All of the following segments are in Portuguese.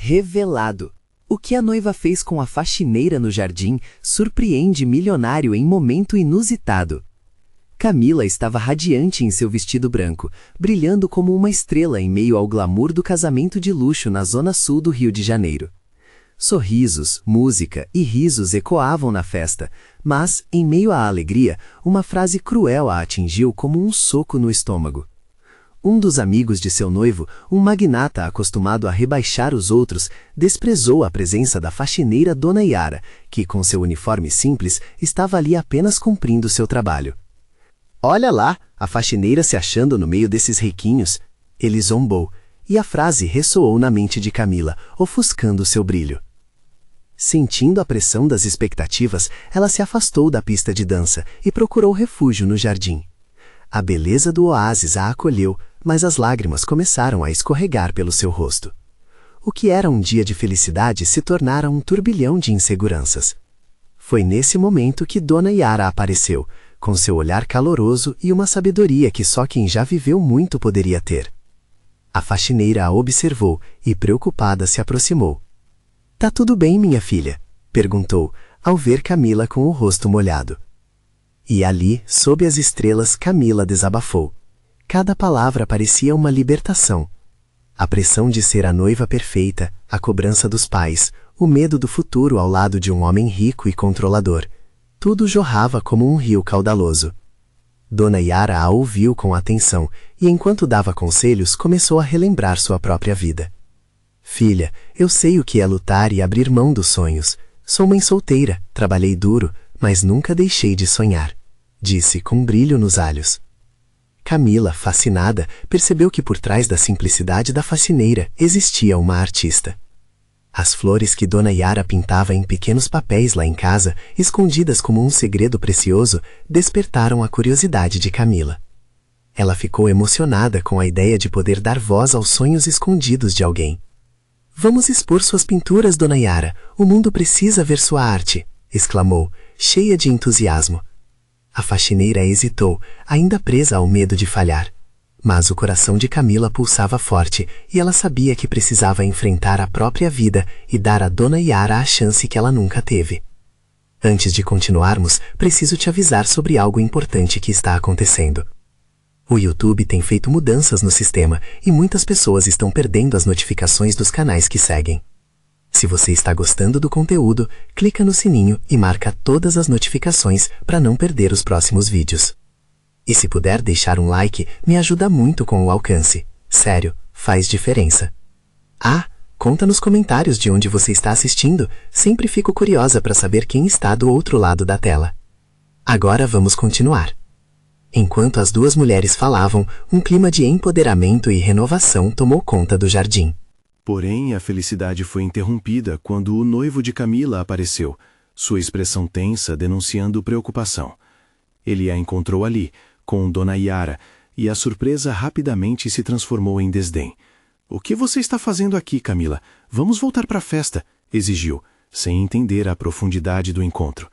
Revelado. O que a noiva fez com a faxineira no jardim surpreende milionário em momento inusitado. Camila estava radiante em seu vestido branco, brilhando como uma estrela em meio ao glamour do casamento de luxo na zona sul do Rio de Janeiro. Sorrisos, música e risos ecoavam na festa, mas, em meio à alegria, uma frase cruel a atingiu como um soco no estômago. Um dos amigos de seu noivo, um magnata acostumado a rebaixar os outros, desprezou a presença da faxineira Dona Yara, que, com seu uniforme simples, estava ali apenas cumprindo seu trabalho. "Olha lá, a faxineira se achando no meio desses riquinhos", ele zombou, e a frase ressoou na mente de Camila, ofuscando seu brilho. Sentindo a pressão das expectativas, ela se afastou da pista de dança e procurou refúgio no jardim. A beleza do oásis a acolheu, mas as lágrimas começaram a escorregar pelo seu rosto. O que era um dia de felicidade se tornara um turbilhão de inseguranças. Foi nesse momento que Dona Yara apareceu, com seu olhar caloroso e uma sabedoria que só quem já viveu muito poderia ter. A faxineira a observou e, preocupada, se aproximou. "Tá tudo bem, minha filha?", perguntou, ao ver Camila com o rosto molhado. E ali, sob as estrelas, Camila desabafou. Cada palavra parecia uma libertação. A pressão de ser a noiva perfeita, a cobrança dos pais, o medo do futuro ao lado de um homem rico e controlador. Tudo jorrava como um rio caudaloso. Dona Yara a ouviu com atenção e, enquanto dava conselhos, começou a relembrar sua própria vida. "Filha, eu sei o que é lutar e abrir mão dos sonhos. Sou mãe solteira, trabalhei duro, mas nunca deixei de sonhar", disse com brilho nos olhos. Camila, fascinada, percebeu que por trás da simplicidade da faxineira existia uma artista. As flores que Dona Yara pintava em pequenos papéis lá em casa, escondidas como um segredo precioso, despertaram a curiosidade de Camila. Ela ficou emocionada com a ideia de poder dar voz aos sonhos escondidos de alguém. "Vamos expor suas pinturas, Dona Yara. O mundo precisa ver sua arte", exclamou, cheia de entusiasmo. A faxineira hesitou, ainda presa ao medo de falhar. Mas o coração de Camila pulsava forte e ela sabia que precisava enfrentar a própria vida e dar a Dona Yara a chance que ela nunca teve. "Antes de continuarmos, preciso te avisar sobre algo importante que está acontecendo. O YouTube tem feito mudanças no sistema e muitas pessoas estão perdendo as notificações dos canais que seguem. Se você está gostando do conteúdo, clica no sininho e marca todas as notificações para não perder os próximos vídeos. E se puder deixar um like, me ajuda muito com o alcance. Sério, faz diferença. Ah, conta nos comentários de onde você está assistindo. Sempre fico curiosa para saber quem está do outro lado da tela. Agora vamos continuar." Enquanto as duas mulheres falavam, um clima de empoderamento e renovação tomou conta do jardim. Porém, a felicidade foi interrompida quando o noivo de Camila apareceu, sua expressão tensa denunciando preocupação. Ele a encontrou ali, com Dona Yara, e a surpresa rapidamente se transformou em desdém. "O que você está fazendo aqui, Camila? Vamos voltar para a festa", exigiu, sem entender a profundidade do encontro.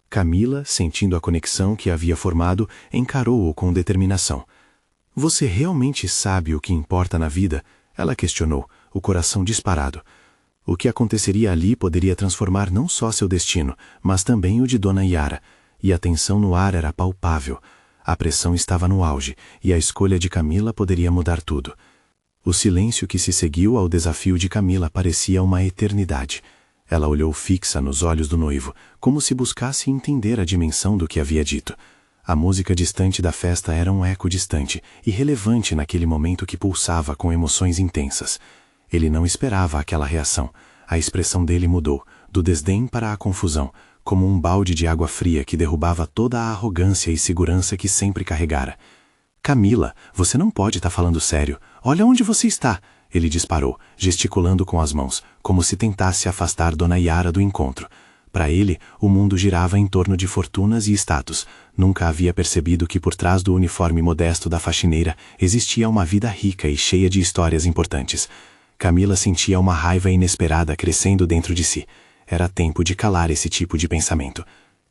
Camila, sentindo a conexão que havia formado, encarou-o com determinação. "Você realmente sabe o que importa na vida?", ela questionou, o coração disparado. O que aconteceria ali poderia transformar não só seu destino, mas também o de Dona Yara, e a tensão no ar era palpável. A pressão estava no auge, e a escolha de Camila poderia mudar tudo. O silêncio que se seguiu ao desafio de Camila parecia uma eternidade. Ela olhou fixa nos olhos do noivo, como se buscasse entender a dimensão do que havia dito. A música distante da festa era um eco distante, irrelevante naquele momento que pulsava com emoções intensas. Ele não esperava aquela reação. A expressão dele mudou, do desdém para a confusão, como um balde de água fria que derrubava toda a arrogância e segurança que sempre carregara. "Camila, você não pode estar falando sério. Olha onde você está", ele disparou, gesticulando com as mãos, como se tentasse afastar Dona Yara do encontro. Para ele, o mundo girava em torno de fortunas e status. Nunca havia percebido que por trás do uniforme modesto da faxineira existia uma vida rica e cheia de histórias importantes. Camila sentia uma raiva inesperada crescendo dentro de si. Era tempo de calar esse tipo de pensamento.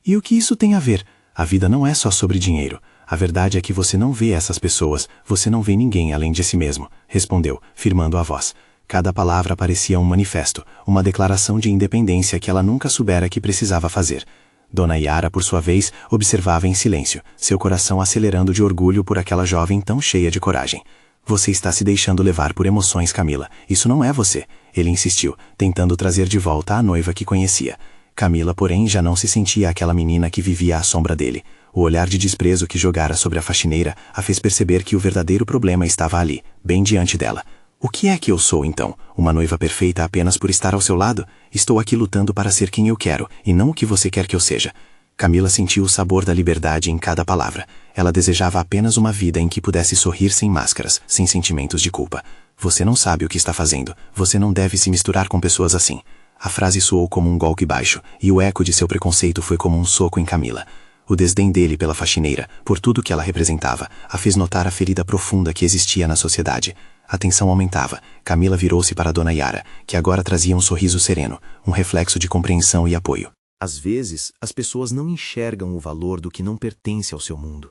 "E o que isso tem a ver? A vida não é só sobre dinheiro. A verdade é que você não vê essas pessoas, você não vê ninguém além de si mesmo", respondeu, firmando a voz. Cada palavra parecia um manifesto, uma declaração de independência que ela nunca soubera que precisava fazer. Dona Yara, por sua vez, observava em silêncio, seu coração acelerando de orgulho por aquela jovem tão cheia de coragem. Você está se deixando levar por emoções, Camila. Isso não é você. Ele insistiu, tentando trazer de volta a noiva que conhecia. Camila, porém, já não se sentia aquela menina que vivia à sombra dele. O olhar de desprezo que jogara sobre a faxineira a fez perceber que o verdadeiro problema estava ali, bem diante dela. O que é que eu sou, então? Uma noiva perfeita apenas por estar ao seu lado? Estou aqui lutando para ser quem eu quero, e não o que você quer que eu seja. Camila sentiu o sabor da liberdade em cada palavra. Ela desejava apenas uma vida em que pudesse sorrir sem máscaras, sem sentimentos de culpa. Você não sabe o que está fazendo. Você não deve se misturar com pessoas assim. A frase soou como um golpe baixo, e o eco de seu preconceito foi como um soco em Camila. O desdém dele pela faxineira, por tudo que ela representava, a fez notar a ferida profunda que existia na sociedade. A tensão aumentava. Camila virou-se para Dona Yara, que agora trazia um sorriso sereno, um reflexo de compreensão e apoio. Às vezes, as pessoas não enxergam o valor do que não pertence ao seu mundo.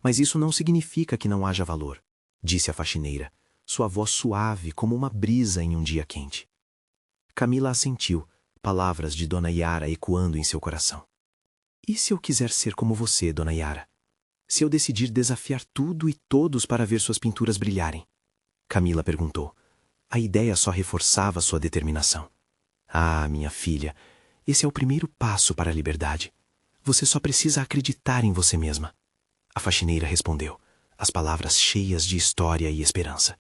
Mas isso não significa que não haja valor, disse a faxineira, sua voz suave como uma brisa em um dia quente. Camila assentiu, palavras de Dona Yara ecoando em seu coração. E se eu quiser ser como você, Dona Yara? Se eu decidir desafiar tudo e todos para ver suas pinturas brilharem? Camila perguntou. A ideia só reforçava sua determinação. Ah, minha filha, esse é o primeiro passo para a liberdade. Você só precisa acreditar em você mesma. A faxineira respondeu, as palavras cheias de história e esperança.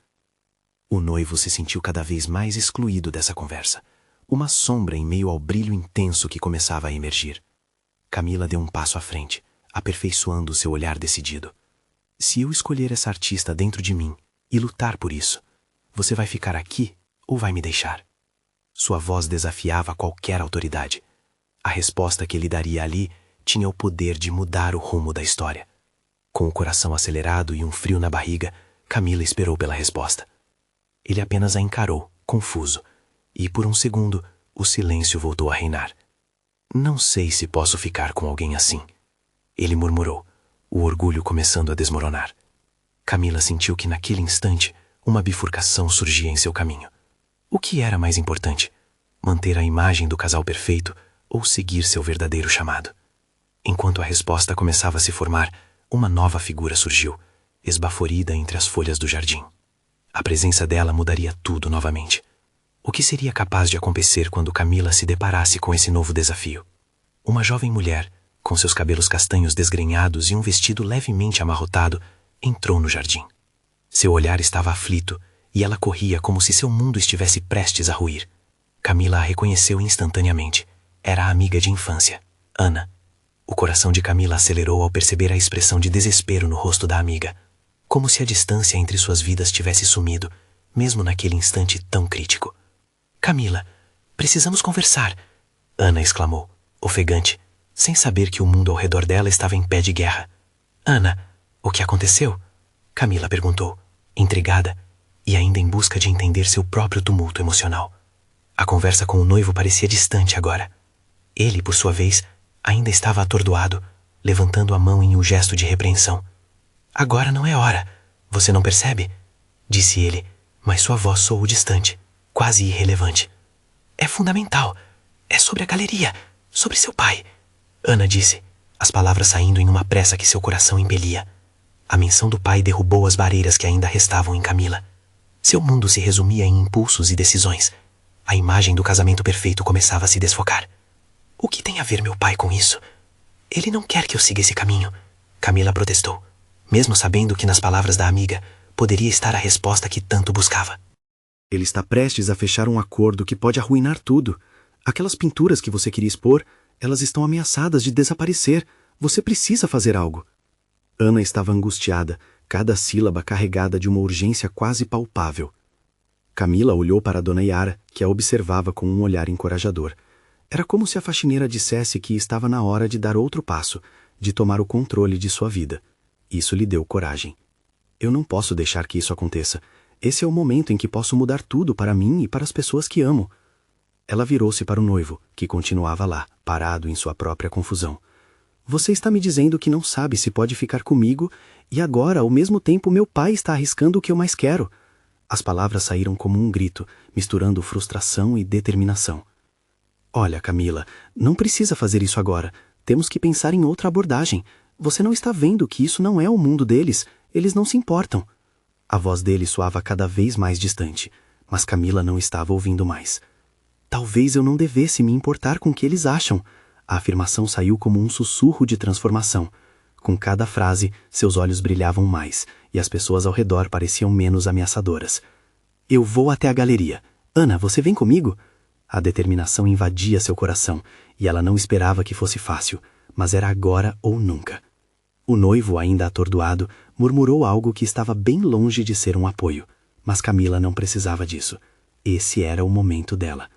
O noivo se sentiu cada vez mais excluído dessa conversa, uma sombra em meio ao brilho intenso que começava a emergir. Camila deu um passo à frente, aperfeiçoando seu olhar decidido. Se eu escolher essa artista dentro de mim e lutar por isso, você vai ficar aqui ou vai me deixar? Sua voz desafiava qualquer autoridade. A resposta que ele daria ali tinha o poder de mudar o rumo da história. Com o coração acelerado e um frio na barriga, Camila esperou pela resposta. Ele apenas a encarou, confuso, e por um segundo o silêncio voltou a reinar. Não sei se posso ficar com alguém assim, ele murmurou, o orgulho começando a desmoronar. Camila sentiu que naquele instante uma bifurcação surgia em seu caminho. O que era mais importante? Manter a imagem do casal perfeito ou seguir seu verdadeiro chamado? Enquanto a resposta começava a se formar, uma nova figura surgiu, esbaforida entre as folhas do jardim. A presença dela mudaria tudo novamente. O que seria capaz de acontecer quando Camila se deparasse com esse novo desafio? Uma jovem mulher, com seus cabelos castanhos desgrenhados e um vestido levemente amarrotado, entrou no jardim. Seu olhar estava aflito e ela corria como se seu mundo estivesse prestes a ruir. Camila a reconheceu instantaneamente. Era a amiga de infância, Ana. O coração de Camila acelerou ao perceber a expressão de desespero no rosto da amiga, como se a distância entre suas vidas tivesse sumido, mesmo naquele instante tão crítico. Camila, precisamos conversar, Ana exclamou, ofegante, sem saber que o mundo ao redor dela estava em pé de guerra. Ana, o que aconteceu? Camila perguntou, intrigada e ainda em busca de entender seu próprio tumulto emocional. A conversa com o noivo parecia distante agora. Ele, por sua vez, ainda estava atordoado, levantando a mão em um gesto de repreensão. Agora não é hora, você não percebe? Disse ele, mas sua voz soou distante, quase irrelevante. É fundamental. É sobre a galeria, sobre seu pai. Ana disse, as palavras saindo em uma pressa que seu coração impelia. A menção do pai derrubou as barreiras que ainda restavam em Camila. Seu mundo se resumia em impulsos e decisões. A imagem do casamento perfeito começava a se desfocar. O que tem a ver meu pai com isso? Ele não quer que eu siga esse caminho, Camila protestou, mesmo sabendo que nas palavras da amiga poderia estar a resposta que tanto buscava. Ele está prestes a fechar um acordo que pode arruinar tudo. Aquelas pinturas que você queria expor, elas estão ameaçadas de desaparecer. Você precisa fazer algo. Ana estava angustiada, cada sílaba carregada de uma urgência quase palpável. Camila olhou para Dona Yara, que a observava com um olhar encorajador. Era como se a faxineira dissesse que estava na hora de dar outro passo, de tomar o controle de sua vida. Isso lhe deu coragem. Eu não posso deixar que isso aconteça. Esse é o momento em que posso mudar tudo para mim e para as pessoas que amo. Ela virou-se para o noivo, que continuava lá, parado em sua própria confusão. Você está me dizendo que não sabe se pode ficar comigo, e agora, ao mesmo tempo, meu pai está arriscando o que eu mais quero. As palavras saíram como um grito, misturando frustração e determinação. Olha, Camila, não precisa fazer isso agora. Temos que pensar em outra abordagem. Você não está vendo que isso não é o mundo deles. Eles não se importam. A voz dele soava cada vez mais distante, mas Camila não estava ouvindo mais. Talvez eu não devesse me importar com o que eles acham. A afirmação saiu como um sussurro de transformação. Com cada frase, seus olhos brilhavam mais, e as pessoas ao redor pareciam menos ameaçadoras. Eu vou até a galeria. Ana, você vem comigo? A determinação invadia seu coração, e ela não esperava que fosse fácil, mas era agora ou nunca. O noivo, ainda atordoado, murmurou algo que estava bem longe de ser um apoio, mas Camila não precisava disso. Esse era o momento dela.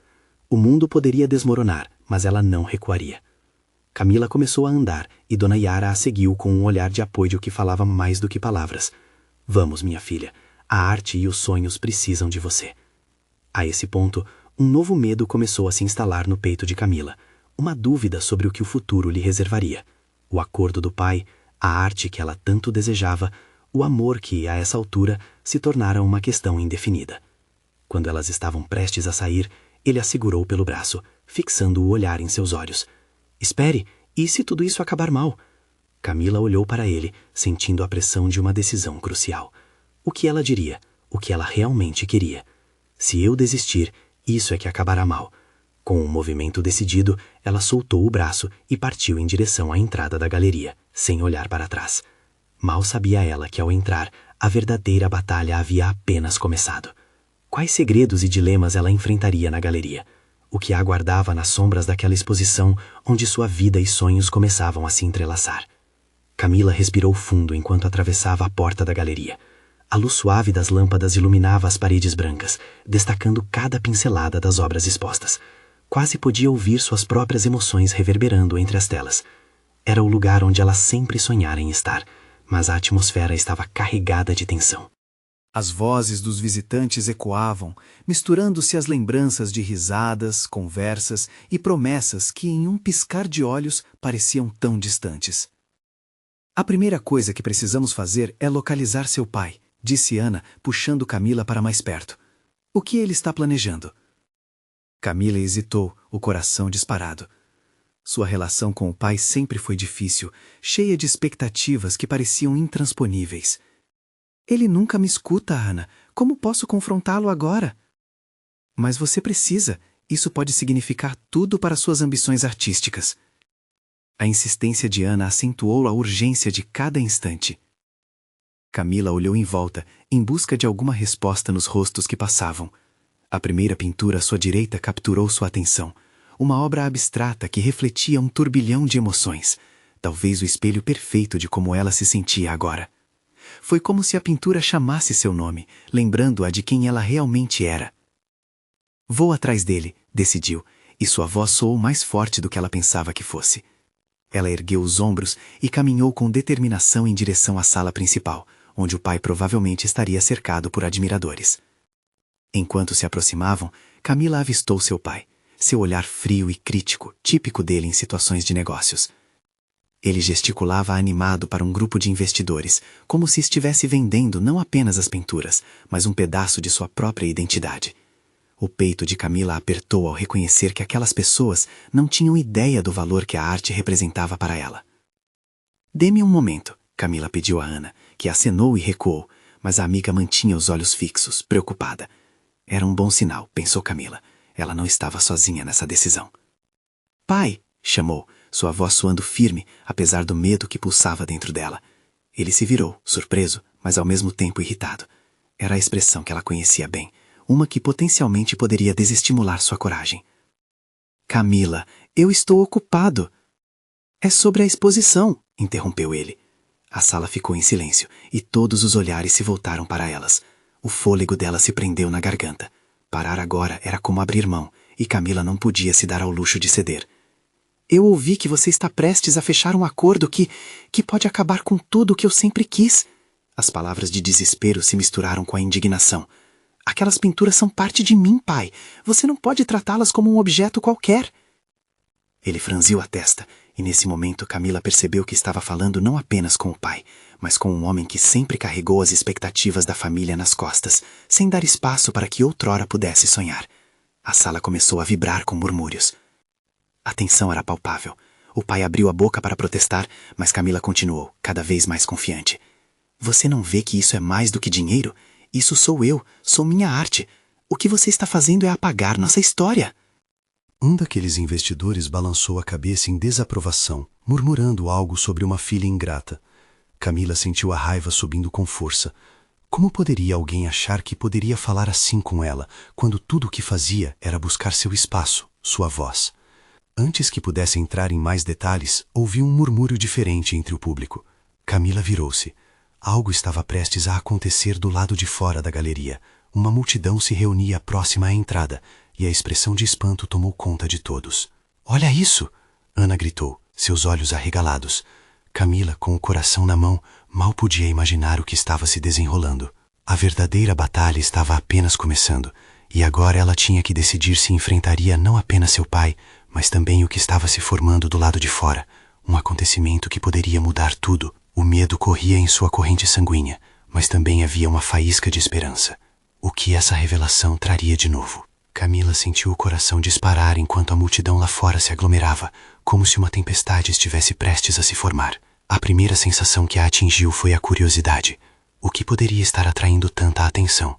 O mundo poderia desmoronar, mas ela não recuaria. Camila começou a andar, e Dona Yara a seguiu com um olhar de apoio que falava mais do que palavras. Vamos, minha filha, a arte e os sonhos precisam de você. A esse ponto, um novo medo começou a se instalar no peito de Camila, uma dúvida sobre o que o futuro lhe reservaria. O acordo do pai, a arte que ela tanto desejava, o amor que, a essa altura, se tornara uma questão indefinida. Quando elas estavam prestes a sair, ele a segurou pelo braço, fixando o olhar em seus olhos. Espere, e se tudo isso acabar mal? Camila olhou para ele, sentindo a pressão de uma decisão crucial. O que ela diria? O que ela realmente queria? Se eu desistir, isso é que acabará mal. Com um movimento decidido, ela soltou o braço e partiu em direção à entrada da galeria, sem olhar para trás. Mal sabia ela que, ao entrar, a verdadeira batalha havia apenas começado. Quais segredos e dilemas ela enfrentaria na galeria? O que a aguardava nas sombras daquela exposição onde sua vida e sonhos começavam a se entrelaçar? Camila respirou fundo enquanto atravessava a porta da galeria. A luz suave das lâmpadas iluminava as paredes brancas, destacando cada pincelada das obras expostas. Quase podia ouvir suas próprias emoções reverberando entre as telas. Era o lugar onde ela sempre sonhara em estar, mas a atmosfera estava carregada de tensão. As vozes dos visitantes ecoavam, misturando-se às lembranças de risadas, conversas e promessas que, em um piscar de olhos, pareciam tão distantes. A primeira coisa que precisamos fazer é localizar seu pai, disse Ana, puxando Camila para mais perto. O que ele está planejando? Camila hesitou, o coração disparado. Sua relação com o pai sempre foi difícil, cheia de expectativas que pareciam intransponíveis. Ele nunca me escuta, Ana. Como posso confrontá-lo agora? Mas você precisa. Isso pode significar tudo para suas ambições artísticas. A insistência de Ana acentuou a urgência de cada instante. Camila olhou em volta, em busca de alguma resposta nos rostos que passavam. A primeira pintura à sua direita capturou sua atenção. Uma obra abstrata que refletia um turbilhão de emoções. Talvez o espelho perfeito de como ela se sentia agora. Foi como se a pintura chamasse seu nome, lembrando-a de quem ela realmente era. Vou atrás dele, decidiu, e sua voz soou mais forte do que ela pensava que fosse. Ela ergueu os ombros e caminhou com determinação em direção à sala principal, onde o pai provavelmente estaria cercado por admiradores. Enquanto se aproximavam, Camila avistou seu pai, seu olhar frio e crítico, típico dele em situações de negócios. Ele gesticulava animado para um grupo de investidores, como se estivesse vendendo não apenas as pinturas, mas um pedaço de sua própria identidade. O peito de Camila apertou ao reconhecer que aquelas pessoas não tinham ideia do valor que a arte representava para ela. Dê-me um momento, Camila pediu a Ana, que acenou e recuou, mas a amiga mantinha os olhos fixos, preocupada. Era um bom sinal, pensou Camila. Ela não estava sozinha nessa decisão. Pai, chamou, sua voz soando firme, apesar do medo que pulsava dentro dela. Ele se virou, surpreso, mas ao mesmo tempo irritado. Era a expressão que ela conhecia bem, uma que potencialmente poderia desestimular sua coragem. Camila, eu estou ocupado. É sobre a exposição, interrompeu ele. A sala ficou em silêncio, e todos os olhares se voltaram para elas. O fôlego dela se prendeu na garganta. Parar agora era como abrir mão, e Camila não podia se dar ao luxo de ceder. Eu ouvi que você está prestes a fechar um acordo que pode acabar com tudo o que eu sempre quis. As palavras de desespero se misturaram com a indignação. Aquelas pinturas são parte de mim, pai. Você não pode tratá-las como um objeto qualquer. Ele franziu a testa, E nesse momento Camila percebeu que estava falando não apenas com o pai, mas com um homem que sempre carregou as expectativas da família nas costas, sem dar espaço para que outrora pudesse sonhar. A sala começou a vibrar com murmúrios. A tensão era palpável. O pai abriu a boca para protestar, mas Camila continuou, cada vez mais confiante. Você não vê que isso é mais do que dinheiro? Isso sou eu, sou minha arte. O que você está fazendo é apagar nossa história. Um daqueles investidores balançou a cabeça em desaprovação, murmurando algo sobre uma filha ingrata. Camila sentiu a raiva subindo com força. Como poderia alguém achar que poderia falar assim com ela, quando tudo o que fazia era buscar seu espaço, sua voz? Antes que pudesse entrar em mais detalhes, ouviu um murmúrio diferente entre o público. Camila virou-se. Algo estava prestes a acontecer do lado de fora da galeria. Uma multidão se reunia próxima à entrada, e a expressão de espanto tomou conta de todos. "Olha isso!" Ana gritou, seus olhos arregalados. Camila, com o coração na mão, mal podia imaginar o que estava se desenrolando. A verdadeira batalha estava apenas começando, e agora ela tinha que decidir se enfrentaria não apenas seu pai, mas também o que estava se formando do lado de fora, um acontecimento que poderia mudar tudo. O medo corria em sua corrente sanguínea, mas também havia uma faísca de esperança. O que essa revelação traria de novo? Camila sentiu o coração disparar enquanto a multidão lá fora se aglomerava, como se uma tempestade estivesse prestes a se formar. A primeira sensação que a atingiu foi a curiosidade. O que poderia estar atraindo tanta atenção?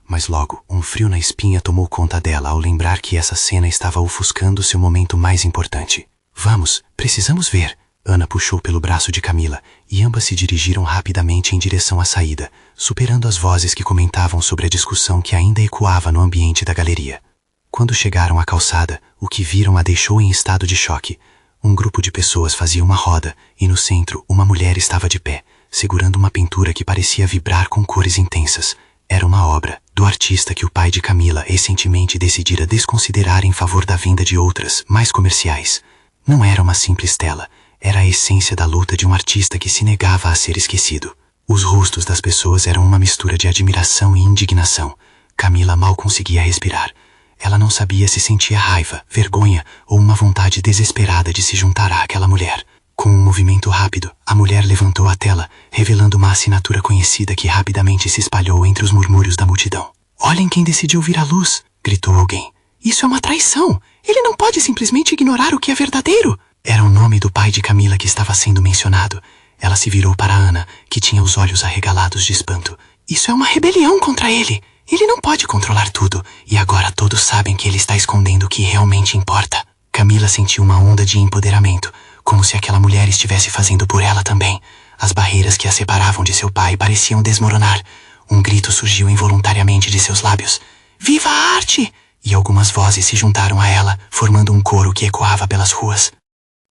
Mas logo, um frio na espinha tomou conta dela ao lembrar que essa cena estava ofuscando seu momento mais importante. "Vamos, precisamos ver." Ana puxou pelo braço de Camila, e ambas se dirigiram rapidamente em direção à saída, superando as vozes que comentavam sobre a discussão que ainda ecoava no ambiente da galeria. Quando chegaram à calçada, o que viram a deixou em estado de choque. Um grupo de pessoas fazia uma roda, e no centro, uma mulher estava de pé, segurando uma pintura que parecia vibrar com cores intensas. Era uma obra do artista que o pai de Camila recentemente decidira desconsiderar em favor da venda de outras, mais comerciais. Não era uma simples tela. Era a essência da luta de um artista que se negava a ser esquecido. Os rostos das pessoas eram uma mistura de admiração e indignação. Camila mal conseguia respirar. Ela não sabia se sentia raiva, vergonha ou uma vontade desesperada de se juntar àquela mulher. Com um movimento rápido, a mulher levantou a tela, revelando uma assinatura conhecida que rapidamente se espalhou entre os murmúrios da multidão. "Olhem quem decidiu vir à luz!" gritou alguém. "Isso é uma traição! Ele não pode simplesmente ignorar o que é verdadeiro!" Era o nome do pai de Camila que estava sendo mencionado. Ela se virou para Ana, que tinha os olhos arregalados de espanto. "Isso é uma rebelião contra ele! Ele não pode controlar tudo, e agora todos sabem que ele está escondendo o que realmente importa." Camila sentiu uma onda de empoderamento, como se aquela mulher estivesse fazendo por ela também. As barreiras que a separavam de seu pai pareciam desmoronar. Um grito surgiu involuntariamente de seus lábios. "Viva a arte!" E algumas vozes se juntaram a ela, formando um coro que ecoava pelas ruas.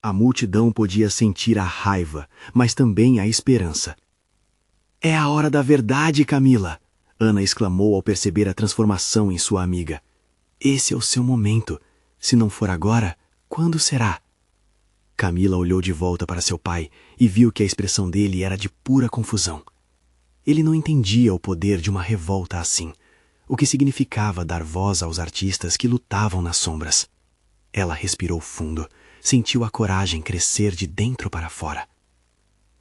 A multidão podia sentir a raiva, mas também a esperança. "É a hora da verdade, Camila!" Ana exclamou ao perceber a transformação em sua amiga. "Esse é o seu momento. Se não for agora, quando será?" Camila olhou de volta para seu pai e viu que a expressão dele era de pura confusão. Ele não entendia o poder de uma revolta assim, o que significava dar voz aos artistas que lutavam nas sombras. Ela respirou fundo. Sentiu a coragem crescer de dentro para fora.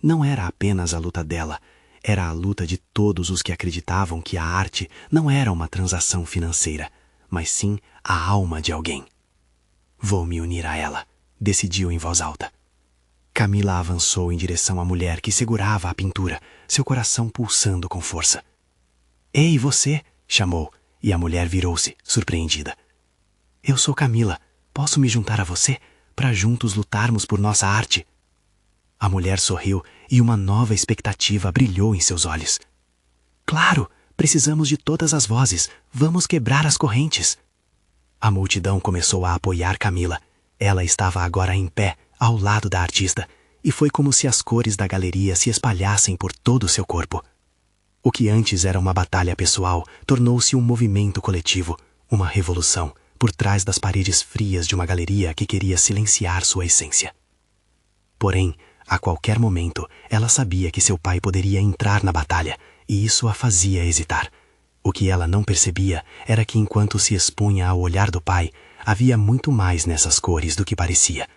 Não era apenas a luta dela, era a luta de todos os que acreditavam que a arte não era uma transação financeira, mas sim a alma de alguém. "Vou me unir a ela", decidiu em voz alta. Camila avançou em direção à mulher que segurava a pintura, seu coração pulsando com força. "Ei, você!" chamou, e a mulher virou-se, surpreendida. "Eu sou Camila. Posso me juntar a você? Para juntos lutarmos por nossa arte?" A mulher sorriu e uma nova expectativa brilhou em seus olhos. "Claro, precisamos de todas as vozes. Vamos quebrar as correntes." A multidão começou a apoiar Camila. Ela estava agora em pé, ao lado da artista, e foi como se as cores da galeria se espalhassem por todo o seu corpo. O que antes era uma batalha pessoal tornou-se um movimento coletivo, uma revolução, por trás das paredes frias de uma galeria que queria silenciar sua essência. Porém, a qualquer momento, ela sabia que seu pai poderia entrar na batalha, e isso a fazia hesitar. O que ela não percebia era que enquanto se expunha ao olhar do pai, havia muito mais nessas cores do que parecia.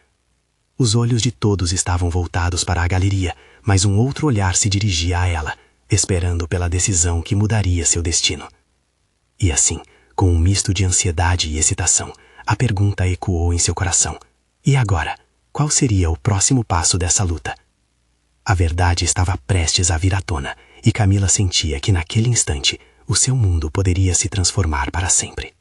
Os olhos de todos estavam voltados para a galeria, mas um outro olhar se dirigia a ela, esperando pela decisão que mudaria seu destino. E assim, com um misto de ansiedade e excitação, a pergunta ecoou em seu coração. E agora, qual seria o próximo passo dessa luta? A verdade estava prestes a vir à tona, e Camila sentia que naquele instante o seu mundo poderia se transformar para sempre.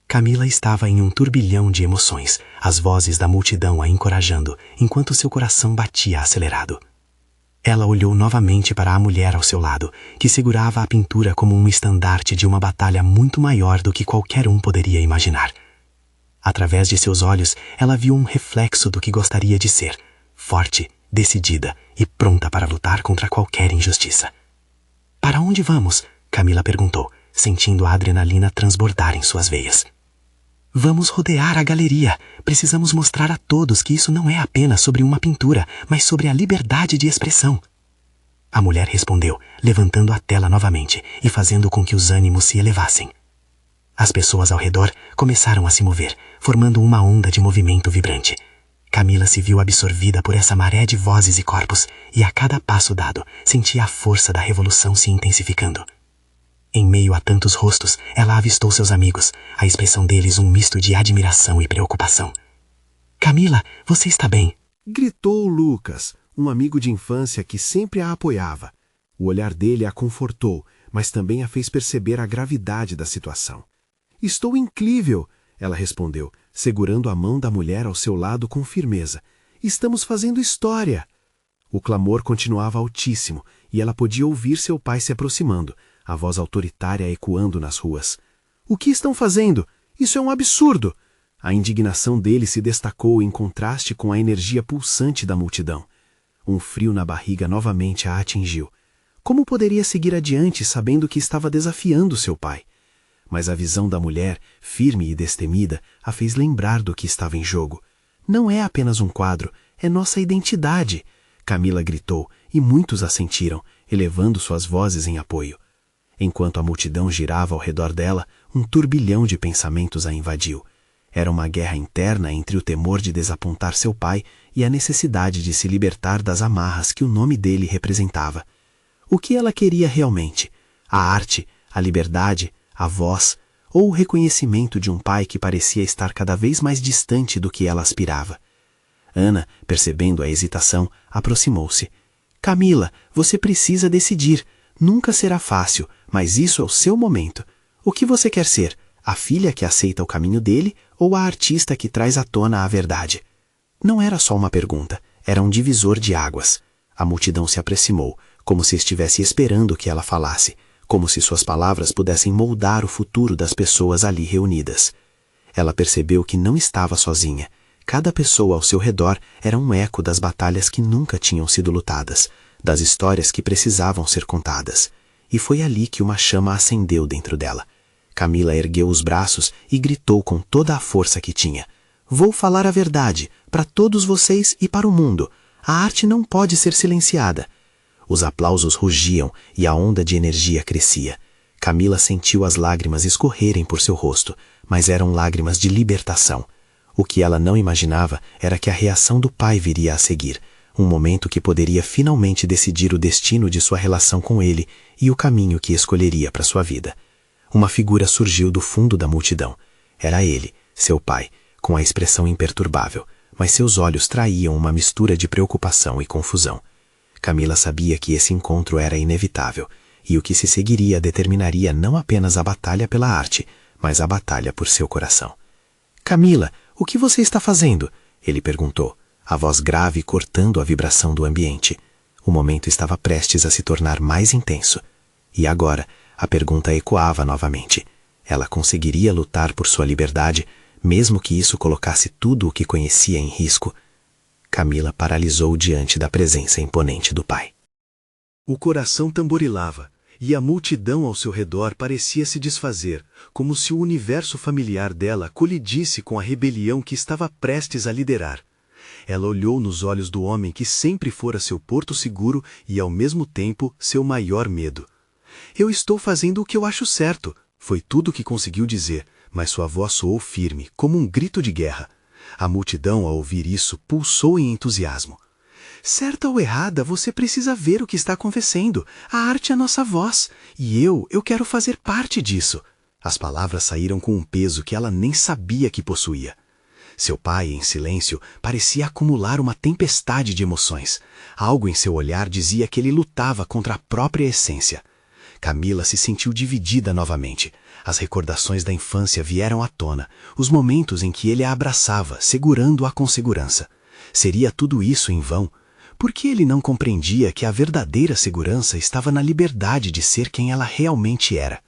Camila estava em um turbilhão de emoções, as vozes da multidão a encorajando, enquanto seu coração batia acelerado. Ela olhou novamente para a mulher ao seu lado, que segurava a pintura como um estandarte de uma batalha muito maior do que qualquer um poderia imaginar. Através de seus olhos, ela viu um reflexo do que gostaria de ser, forte, decidida e pronta para lutar contra qualquer injustiça. "Para onde vamos?" Camila perguntou, sentindo a adrenalina transbordar em suas veias. "Vamos rodear a galeria. Precisamos mostrar a todos que isso não é apenas sobre uma pintura, mas sobre a liberdade de expressão." A mulher respondeu, levantando a tela novamente e fazendo com que os ânimos se elevassem. As pessoas ao redor começaram a se mover, formando uma onda de movimento vibrante. Camila se viu absorvida por essa maré de vozes e corpos, e a cada passo dado, sentia a força da revolução se intensificando. Em meio a tantos rostos, ela avistou seus amigos, a expressão deles um misto de admiração e preocupação. "Camila, você está bem?" Gritou Lucas, um amigo de infância que sempre a apoiava. O olhar dele a confortou, mas também a fez perceber a gravidade da situação. "Estou incrível", ela respondeu, segurando a mão da mulher ao seu lado com firmeza. "Estamos fazendo história." O clamor continuava altíssimo, e ela podia ouvir seu pai se aproximando, a voz autoritária ecoando nas ruas. "O que estão fazendo? Isso é um absurdo!" A indignação dele se destacou em contraste com a energia pulsante da multidão. Um frio na barriga novamente a atingiu. Como poderia seguir adiante sabendo que estava desafiando seu pai? Mas a visão da mulher, firme e destemida, a fez lembrar do que estava em jogo. "Não é apenas um quadro, é nossa identidade!" Camila gritou, e muitos a sentiram, elevando suas vozes em apoio. Enquanto a multidão girava ao redor dela, um turbilhão de pensamentos a invadiu. Era uma guerra interna entre o temor de desapontar seu pai e a necessidade de se libertar das amarras que o nome dele representava. O que ela queria realmente? A arte, a liberdade, a voz, ou o reconhecimento de um pai que parecia estar cada vez mais distante do que ela aspirava? Ana, percebendo a hesitação, aproximou-se. "Camila, você precisa decidir. Nunca será fácil, mas isso é o seu momento. O que você quer ser? A filha que aceita o caminho dele ou a artista que traz à tona a verdade?" Não era só uma pergunta, era um divisor de águas. A multidão se aproximou, como se estivesse esperando que ela falasse, como se suas palavras pudessem moldar o futuro das pessoas ali reunidas. Ela percebeu que não estava sozinha. Cada pessoa ao seu redor era um eco das batalhas que nunca tinham sido lutadas, das histórias que precisavam ser contadas. E foi ali que uma chama acendeu dentro dela. Camila ergueu os braços e gritou com toda a força que tinha. "Vou falar a verdade, para todos vocês e para o mundo. A arte não pode ser silenciada." Os aplausos rugiam e a onda de energia crescia. Camila sentiu as lágrimas escorrerem por seu rosto, mas eram lágrimas de libertação. O que ela não imaginava era que a reação do pai viria a seguir, um momento que poderia finalmente decidir o destino de sua relação com ele e o caminho que escolheria para sua vida. Uma figura surgiu do fundo da multidão. Era ele, seu pai, com a expressão imperturbável, mas seus olhos traíam uma mistura de preocupação e confusão. Camila sabia que esse encontro era inevitável, e o que se seguiria determinaria não apenas a batalha pela arte, mas a batalha por seu coração. "Camila, o que você está fazendo?" ele perguntou, a voz grave cortando a vibração do ambiente. O momento estava prestes a se tornar mais intenso. E agora, a pergunta ecoava novamente. Ela conseguiria lutar por sua liberdade, mesmo que isso colocasse tudo o que conhecia em risco? Camila paralisou diante da presença imponente do pai. O coração tamborilava, e a multidão ao seu redor parecia se desfazer, como se o universo familiar dela colidisse com a rebelião que estava prestes a liderar. Ela olhou nos olhos do homem que sempre fora seu porto seguro e, ao mesmo tempo, seu maior medo. "Eu estou fazendo o que eu acho certo", foi tudo o que conseguiu dizer, mas sua voz soou firme, como um grito de guerra. A multidão, ao ouvir isso, pulsou em entusiasmo. Certa ou errada, você precisa ver o que está acontecendo. A arte é nossa voz, e eu quero fazer parte disso. As palavras saíram com um peso que ela nem sabia que possuía. Seu pai, em silêncio, parecia acumular uma tempestade de emoções. Algo em seu olhar dizia que ele lutava contra a própria essência. Camila se sentiu dividida novamente. As recordações da infância vieram à tona, os momentos em que ele a abraçava, segurando-a com segurança. Seria tudo isso em vão? Por que ele não compreendia que a verdadeira segurança estava na liberdade de ser quem ela realmente era?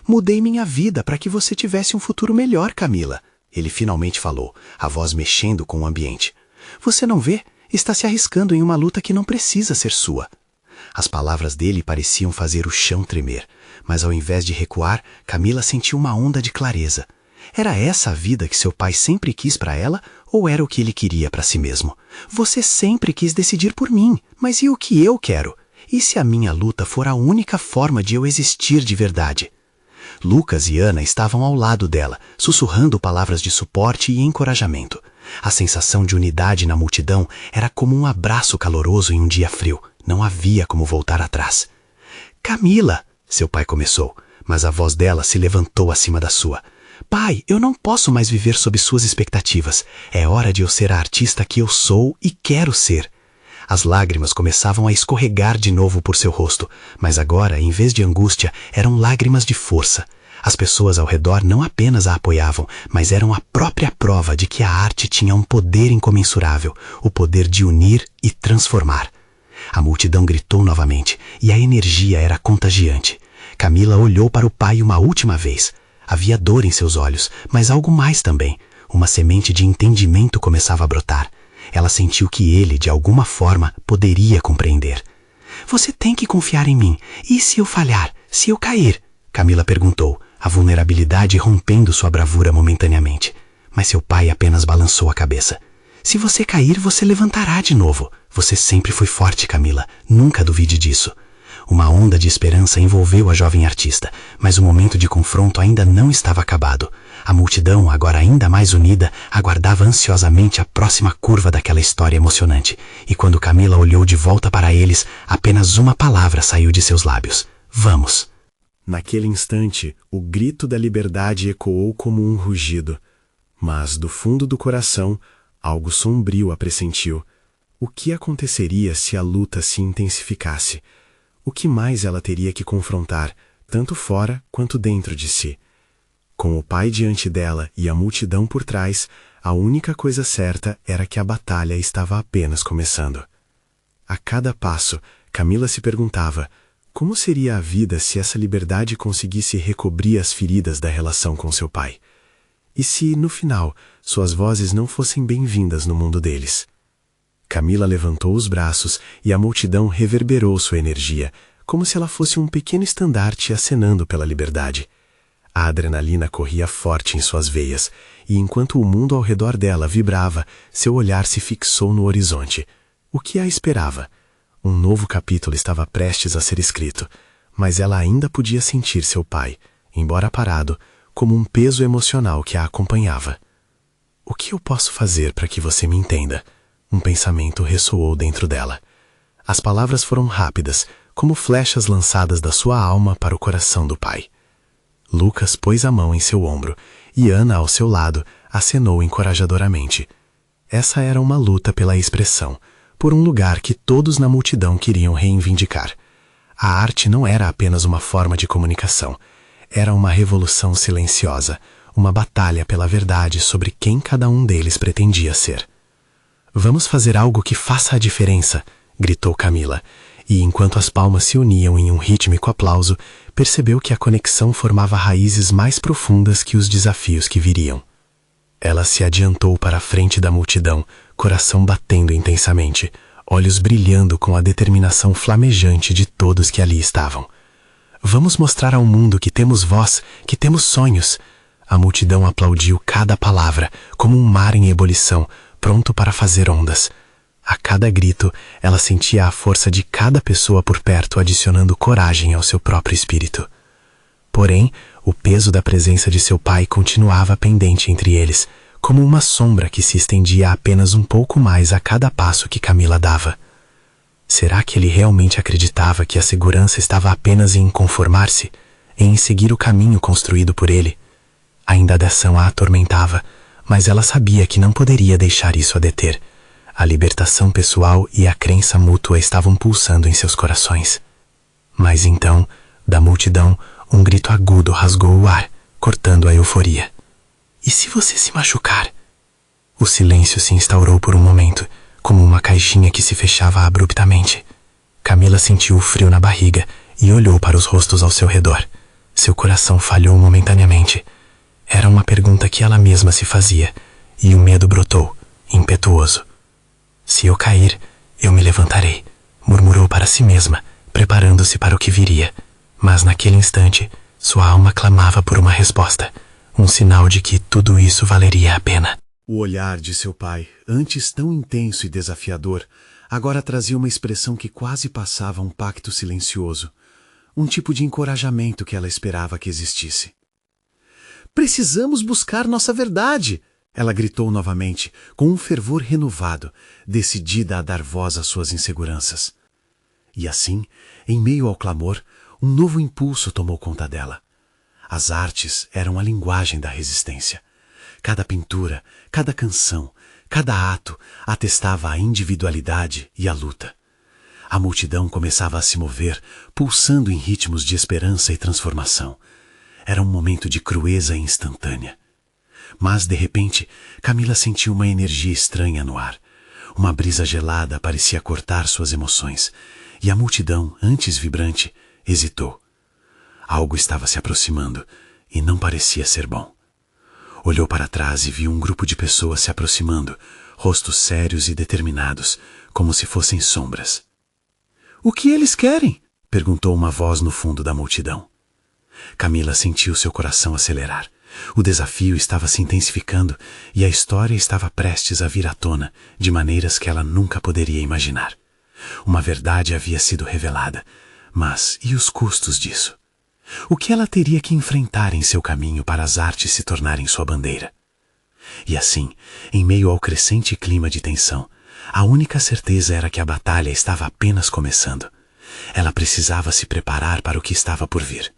Mudei minha vida para que você tivesse um futuro melhor, Camila. Ele finalmente falou, a voz mexendo com o ambiente. Você não vê? Está se arriscando em uma luta que não precisa ser sua. As palavras dele pareciam fazer o chão tremer, mas ao invés de recuar, Camila sentiu uma onda de clareza. Era essa a vida que seu pai sempre quis para ela, ou era o que ele queria para si mesmo? Você sempre quis decidir por mim, mas e o que eu quero? E se a minha luta for a única forma de eu existir de verdade? Lucas e Ana estavam ao lado dela, sussurrando palavras de suporte e encorajamento. A sensação de unidade na multidão era como um abraço caloroso em um dia frio. Não havia como voltar atrás. Camila, seu pai começou, mas a voz dela se levantou acima da sua. Pai, eu não posso mais viver sob suas expectativas. É hora de eu ser a artista que eu sou e quero ser. As lágrimas começavam a escorregar de novo por seu rosto, mas agora, em vez de angústia, eram lágrimas de força. As pessoas ao redor não apenas a apoiavam, mas eram a própria prova de que a arte tinha um poder incomensurável, o poder de unir e transformar. A multidão gritou novamente, e a energia era contagiante. Camila olhou para o pai uma última vez. Havia dor em seus olhos, mas algo mais também. Uma semente de entendimento começava a brotar. Ela sentiu que ele, de alguma forma, poderia compreender. Você tem que confiar em mim. E se eu falhar? Se eu cair? Camila perguntou, a vulnerabilidade rompendo sua bravura momentaneamente. Mas seu pai apenas balançou a cabeça. Se você cair, você levantará de novo. Você sempre foi forte, Camila. Nunca duvide disso. Uma onda de esperança envolveu a jovem artista, mas o momento de confronto ainda não estava acabado. A multidão, agora ainda mais unida, aguardava ansiosamente a próxima curva daquela história emocionante. E quando Camila olhou de volta para eles, apenas uma palavra saiu de seus lábios. Vamos. Naquele instante, o grito da liberdade ecoou como um rugido. Mas, do fundo do coração, algo sombrio a pressentiu. O que aconteceria se a luta se intensificasse? O que mais ela teria que confrontar, tanto fora quanto dentro de si? Com o pai diante dela e a multidão por trás, a única coisa certa era que a batalha estava apenas começando. A cada passo, Camila se perguntava, como seria a vida se essa liberdade conseguisse recobrir as feridas da relação com seu pai? E se, no final, suas vozes não fossem bem-vindas no mundo deles? Camila levantou os braços e a multidão reverberou sua energia, como se ela fosse um pequeno estandarte acenando pela liberdade. A adrenalina corria forte em suas veias, e enquanto o mundo ao redor dela vibrava, seu olhar se fixou no horizonte. O que a esperava? Um novo capítulo estava prestes a ser escrito, mas ela ainda podia sentir seu pai, embora parado, como um peso emocional que a acompanhava. O que eu posso fazer para que você me entenda? Um pensamento ressoou dentro dela. As palavras foram rápidas, como flechas lançadas da sua alma para o coração do pai. Lucas pôs a mão em seu ombro, e Ana, ao seu lado, acenou encorajadoramente. Essa era uma luta pela expressão, por um lugar que todos na multidão queriam reivindicar. A arte não era apenas uma forma de comunicação, era uma revolução silenciosa, uma batalha pela verdade sobre quem cada um deles pretendia ser. Vamos fazer algo que faça a diferença, gritou Camila, e enquanto as palmas se uniam em um rítmico aplauso, percebeu que a conexão formava raízes mais profundas que os desafios que viriam. Ela se adiantou para a frente da multidão, coração batendo intensamente, olhos brilhando com a determinação flamejante de todos que ali estavam. Vamos mostrar ao mundo que temos voz, que temos sonhos. A multidão aplaudiu cada palavra, como um mar em ebulição, pronto para fazer ondas. A cada grito, ela sentia a força de cada pessoa por perto adicionando coragem ao seu próprio espírito. Porém, o peso da presença de seu pai continuava pendente entre eles, como uma sombra que se estendia apenas um pouco mais a cada passo que Camila dava. Será que ele realmente acreditava que a segurança estava apenas em conformar-se, em seguir o caminho construído por ele? A indagação a atormentava, mas ela sabia que não poderia deixar isso a deter. A libertação pessoal e a crença mútua estavam pulsando em seus corações. Mas então, da multidão, um grito agudo rasgou o ar, cortando a euforia. E se você se machucar? O silêncio se instaurou por um momento, como uma caixinha que se fechava abruptamente. Camila sentiu o frio na barriga e olhou para os rostos ao seu redor. Seu coração falhou momentaneamente. Era uma pergunta que ela mesma se fazia, e o medo brotou, impetuoso. Se eu cair, eu me levantarei, murmurou para si mesma, preparando-se para o que viria. Mas naquele instante, sua alma clamava por uma resposta, um sinal de que tudo isso valeria a pena. O olhar de seu pai, antes tão intenso e desafiador, agora trazia uma expressão que quase passava um pacto silencioso, um tipo de encorajamento que ela esperava que existisse. Precisamos buscar nossa verdade! Ela gritou novamente, com um fervor renovado, decidida a dar voz às suas inseguranças. E assim, em meio ao clamor, um novo impulso tomou conta dela. As artes eram a linguagem da resistência. Cada pintura, cada canção, cada ato atestava a individualidade e a luta. A multidão começava a se mover, pulsando em ritmos de esperança e transformação. Era um momento de crueza instantânea. Mas, de repente, Camila sentiu uma energia estranha no ar. Uma brisa gelada parecia cortar suas emoções, e a multidão, antes vibrante, hesitou. Algo estava se aproximando, e não parecia ser bom. Olhou para trás e viu um grupo de pessoas se aproximando, rostos sérios e determinados, como se fossem sombras. — O que eles querem? — perguntou uma voz no fundo da multidão. Camila sentiu seu coração acelerar. O desafio estava se intensificando e a história estava prestes a vir à tona de maneiras que ela nunca poderia imaginar. Uma verdade havia sido revelada, mas e os custos disso? O que ela teria que enfrentar em seu caminho para as artes se tornarem sua bandeira? E assim, em meio ao crescente clima de tensão, a única certeza era que a batalha estava apenas começando. Ela precisava se preparar para o que estava por vir.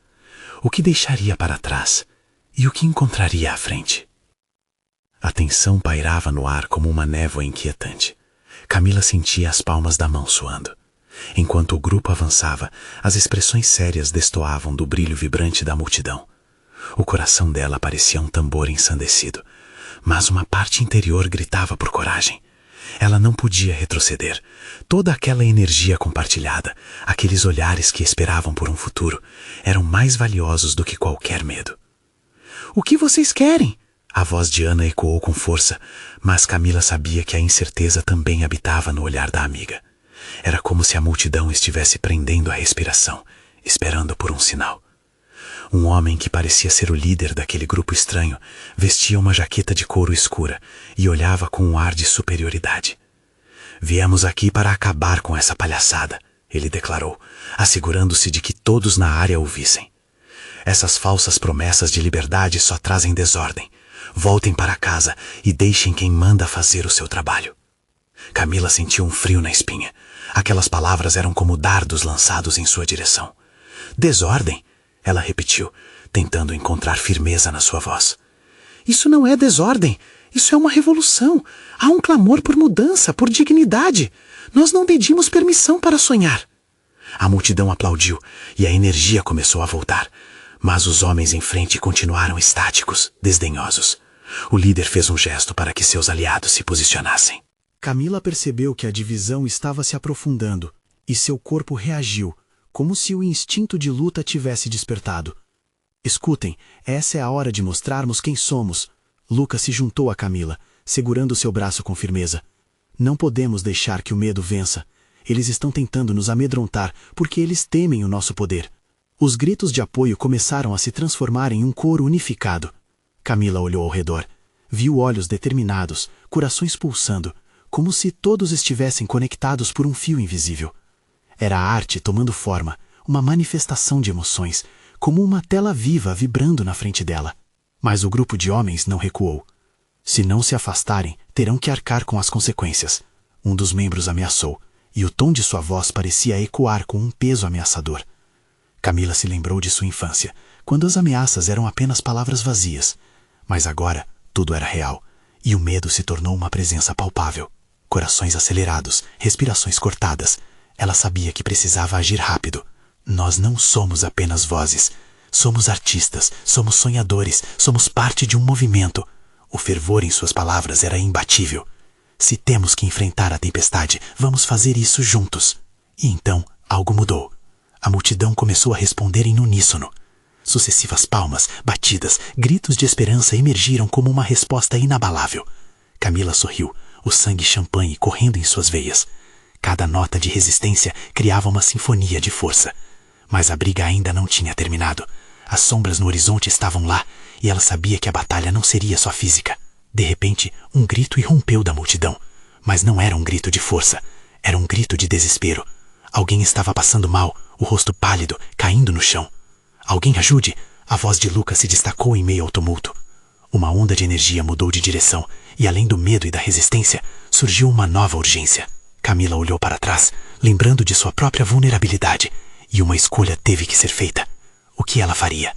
O que deixaria para trás e o que encontraria à frente? A tensão pairava no ar como uma névoa inquietante. Camila sentia as palmas da mão suando. Enquanto o grupo avançava, as expressões sérias destoavam do brilho vibrante da multidão. O coração dela parecia um tambor ensandecido, mas uma parte interior gritava por coragem. Ela não podia retroceder. Toda aquela energia compartilhada, aqueles olhares que esperavam por um futuro, eram mais valiosos do que qualquer medo. — O que vocês querem? A voz de Ana ecoou com força, mas Camila sabia que a incerteza também habitava no olhar da amiga. Era como se a multidão estivesse prendendo a respiração, esperando por um sinal. Um homem que parecia ser o líder daquele grupo estranho vestia uma jaqueta de couro escura e olhava com um ar de superioridade. — Viemos aqui para acabar com essa palhaçada, ele declarou, assegurando-se de que todos na área ouvissem. Essas falsas promessas de liberdade só trazem desordem. Voltem para casa e deixem quem manda fazer o seu trabalho. Camila sentiu um frio na espinha. Aquelas palavras eram como dardos lançados em sua direção. — Desordem? Ela repetiu, tentando encontrar firmeza na sua voz. — Isso não é desordem. Isso é uma revolução. Há um clamor por mudança, por dignidade. Nós não pedimos permissão para sonhar. A multidão aplaudiu e a energia começou a voltar. Mas os homens em frente continuaram estáticos, desdenhosos. O líder fez um gesto para que seus aliados se posicionassem. Camila percebeu que a divisão estava se aprofundando e seu corpo reagiu, como se o instinto de luta tivesse despertado. — Escutem, essa é a hora de mostrarmos quem somos. Lucas se juntou a Camila, segurando seu braço com firmeza. — Não podemos deixar que o medo vença. Eles estão tentando nos amedrontar porque eles temem o nosso poder. Os gritos de apoio começaram a se transformar em um coro unificado. Camila olhou ao redor. Viu olhos determinados, corações pulsando, como se todos estivessem conectados por um fio invisível. Era a arte tomando forma, uma manifestação de emoções, como uma tela viva vibrando na frente dela. Mas o grupo de homens não recuou. Se não se afastarem, terão que arcar com as consequências. Um dos membros ameaçou, e o tom de sua voz parecia ecoar com um peso ameaçador. Camila se lembrou de sua infância, quando as ameaças eram apenas palavras vazias. Mas agora, tudo era real, e o medo se tornou uma presença palpável. Corações acelerados, respirações cortadas. Ela sabia que precisava agir rápido. Nós não somos apenas vozes. Somos artistas, somos sonhadores, somos parte de um movimento. O fervor em suas palavras era imbatível. Se temos que enfrentar a tempestade, vamos fazer isso juntos. E então, algo mudou. A multidão começou a responder em uníssono. Sucessivas palmas, batidas, gritos de esperança emergiram como uma resposta inabalável. Camila sorriu, o sangue champanhe correndo em suas veias. Cada nota de resistência criava uma sinfonia de força. Mas a briga ainda não tinha terminado. As sombras no horizonte estavam lá, e ela sabia que a batalha não seria só física. De repente, um grito irrompeu da multidão. Mas não era um grito de força. Era um grito de desespero. Alguém estava passando mal, o rosto pálido, caindo no chão. Alguém ajude! A voz de Lucas se destacou em meio ao tumulto. Uma onda de energia mudou de direção, e além do medo e da resistência, surgiu uma nova urgência. Camila olhou para trás, lembrando de sua própria vulnerabilidade, e uma escolha teve que ser feita. O que ela faria?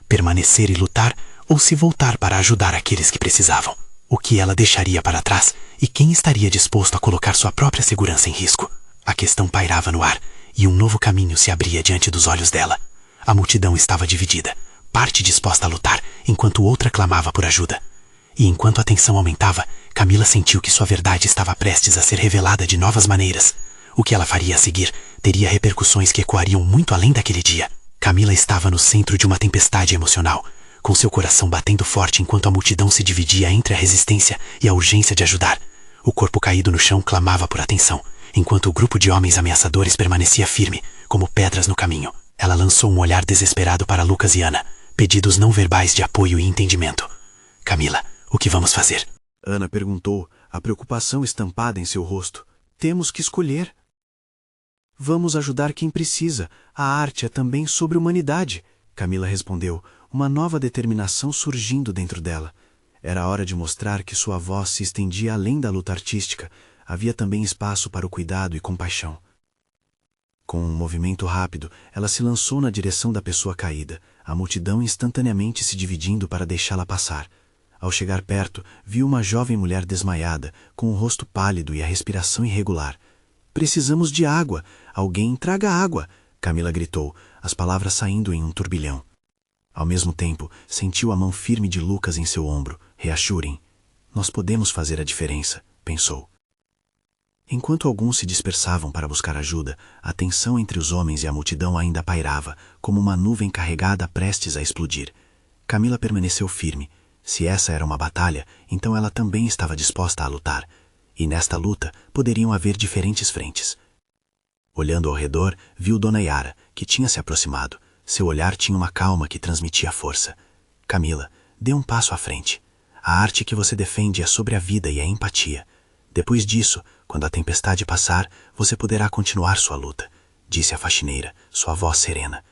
Permanecer e lutar, ou se voltar para ajudar aqueles que precisavam? O que ela deixaria para trás, e quem estaria disposto a colocar sua própria segurança em risco? A questão pairava no ar, e um novo caminho se abria diante dos olhos dela. A multidão estava dividida, parte disposta a lutar, enquanto outra clamava por ajuda. E enquanto a tensão aumentava, Camila sentiu que sua verdade estava prestes a ser revelada de novas maneiras. O que ela faria a seguir teria repercussões que ecoariam muito além daquele dia. Camila estava no centro de uma tempestade emocional, com seu coração batendo forte enquanto a multidão se dividia entre a resistência e a urgência de ajudar. O corpo caído no chão clamava por atenção, enquanto o grupo de homens ameaçadores permanecia firme, como pedras no caminho. Ela lançou um olhar desesperado para Lucas e Ana, pedidos não verbais de apoio e entendimento. Camila, o que vamos fazer? Ana perguntou, a preocupação estampada em seu rosto. Temos que escolher. Vamos ajudar quem precisa. A arte é também sobre humanidade. Camila respondeu, uma nova determinação surgindo dentro dela. Era hora de mostrar que sua voz se estendia além da luta artística. Havia também espaço para o cuidado e compaixão. Com um movimento rápido, ela se lançou na direção da pessoa caída, a multidão instantaneamente se dividindo para deixá-la passar. Ao chegar perto, viu uma jovem mulher desmaiada, com o rosto pálido e a respiração irregular. Precisamos de água! Alguém traga água! Camila gritou, as palavras saindo em um turbilhão. Ao mesmo tempo, sentiu a mão firme de Lucas em seu ombro. Reassurem. Nós podemos fazer a diferença, pensou. Enquanto alguns se dispersavam para buscar ajuda, a tensão entre os homens e a multidão ainda pairava, como uma nuvem carregada prestes a explodir. Camila permaneceu firme. Se essa era uma batalha, então ela também estava disposta a lutar. E nesta luta poderiam haver diferentes frentes. Olhando ao redor, viu Dona Yara, que tinha se aproximado. Seu olhar tinha uma calma que transmitia força. Camila, dê um passo à frente. A arte que você defende é sobre a vida e a empatia. Depois disso, quando a tempestade passar, você poderá continuar sua luta, disse a faxineira, sua voz serena.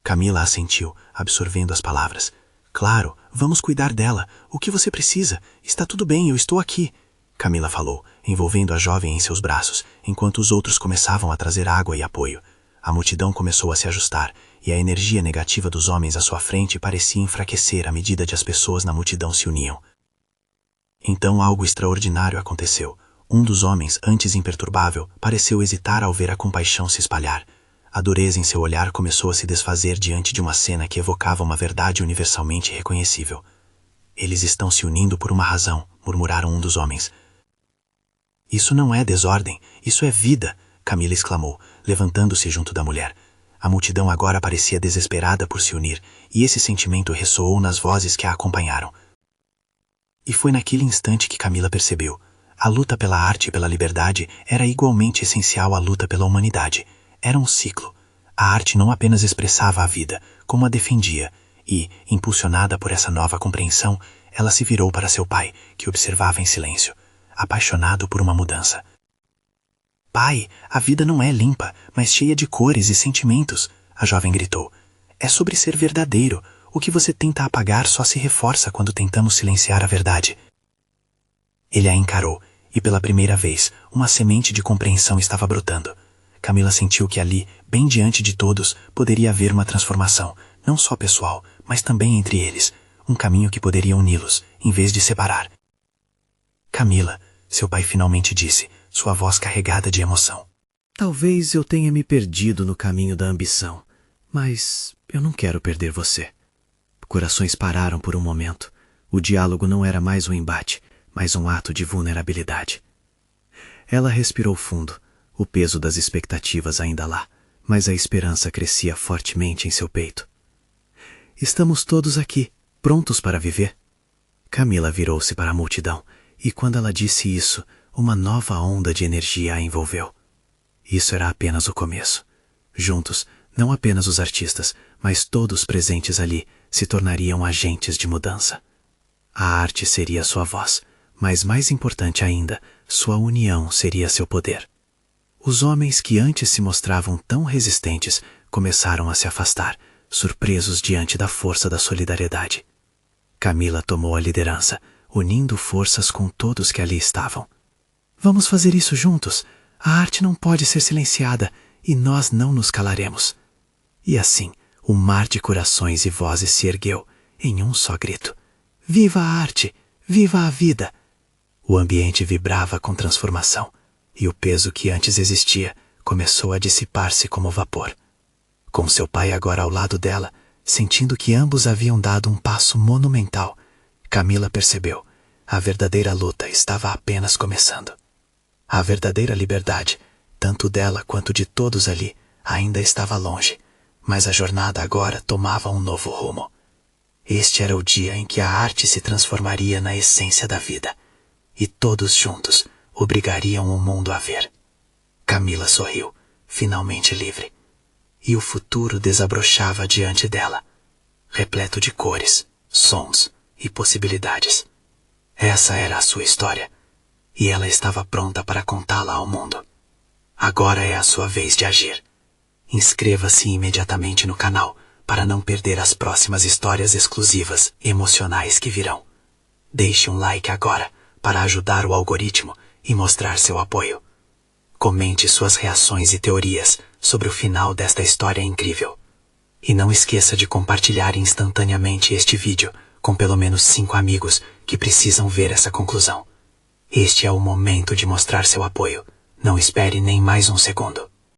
Camila assentiu, absorvendo as palavras. Claro, vamos cuidar dela. O que você precisa? Está tudo bem, eu estou aqui. Camila falou, envolvendo a jovem em seus braços, enquanto os outros começavam a trazer água e apoio. A multidão começou a se ajustar, e a energia negativa dos homens à sua frente parecia enfraquecer à medida que as pessoas na multidão se uniam. Então algo extraordinário aconteceu. Um dos homens, antes imperturbável, pareceu hesitar ao ver a compaixão se espalhar. A dureza em seu olhar começou a se desfazer diante de uma cena que evocava uma verdade universalmente reconhecível. Eles estão se unindo por uma razão, murmuraram um dos homens. Isso não é desordem, isso é vida, Camila exclamou, levantando-se junto da mulher. A multidão agora parecia desesperada por se unir, e esse sentimento ressoou nas vozes que a acompanharam. E foi naquele instante que Camila percebeu. A luta pela arte e pela liberdade era igualmente essencial à luta pela humanidade. Era um ciclo. A arte não apenas expressava a vida, como a defendia, e, impulsionada por essa nova compreensão, ela se virou para seu pai, que observava em silêncio, apaixonado por uma mudança. Pai, a vida não é limpa, mas cheia de cores e sentimentos, a jovem gritou. É sobre ser verdadeiro. O que você tenta apagar só se reforça quando tentamos silenciar a verdade. Ele a encarou, e pela primeira vez, uma semente de compreensão estava brotando. Camila sentiu que ali, bem diante de todos, poderia haver uma transformação, não só pessoal, mas também entre eles, um caminho que poderia uni-los, em vez de separar. Camila, seu pai finalmente disse, sua voz carregada de emoção. Talvez eu tenha me perdido no caminho da ambição, mas eu não quero perder você. Corações pararam por um momento. O diálogo não era mais um embate, mas um ato de vulnerabilidade. Ela respirou fundo, o peso das expectativas ainda lá, mas a esperança crescia fortemente em seu peito. Estamos todos aqui, prontos para viver? Camila virou-se para a multidão, e quando ela disse isso, uma nova onda de energia a envolveu. Isso era apenas o começo. Juntos, não apenas os artistas, mas todos presentes ali se tornariam agentes de mudança. A arte seria sua voz, mas mais importante ainda, sua união seria seu poder. Os homens que antes se mostravam tão resistentes começaram a se afastar, surpresos diante da força da solidariedade. Camila tomou a liderança, unindo forças com todos que ali estavam. Vamos fazer isso juntos. A arte não pode ser silenciada e nós não nos calaremos. E assim, o mar de corações e vozes se ergueu em um só grito. Viva a arte! Viva a vida! O ambiente vibrava com transformação, e o peso que antes existia começou a dissipar-se como vapor. Com seu pai agora ao lado dela, sentindo que ambos haviam dado um passo monumental, Camila percebeu, a verdadeira luta estava apenas começando. A verdadeira liberdade, tanto dela quanto de todos ali, ainda estava longe, mas a jornada agora tomava um novo rumo. Este era o dia em que a arte se transformaria na essência da vida, e todos juntos obrigariam o mundo a ver. Camila sorriu, finalmente livre, e o futuro desabrochava diante dela, repleto de cores, sons e possibilidades. Essa era a sua história, e ela estava pronta para contá-la ao mundo. Agora é a sua vez de agir. Inscreva-se imediatamente no canal para não perder as próximas histórias exclusivas e emocionais que virão. Deixe um like agora para ajudar o algoritmo e mostrar seu apoio. Comente suas reações e teorias sobre o final desta história incrível. E não esqueça de compartilhar instantaneamente este vídeo com pelo menos 5 amigos que precisam ver essa conclusão. Este é o momento de mostrar seu apoio. Não espere nem mais um segundo.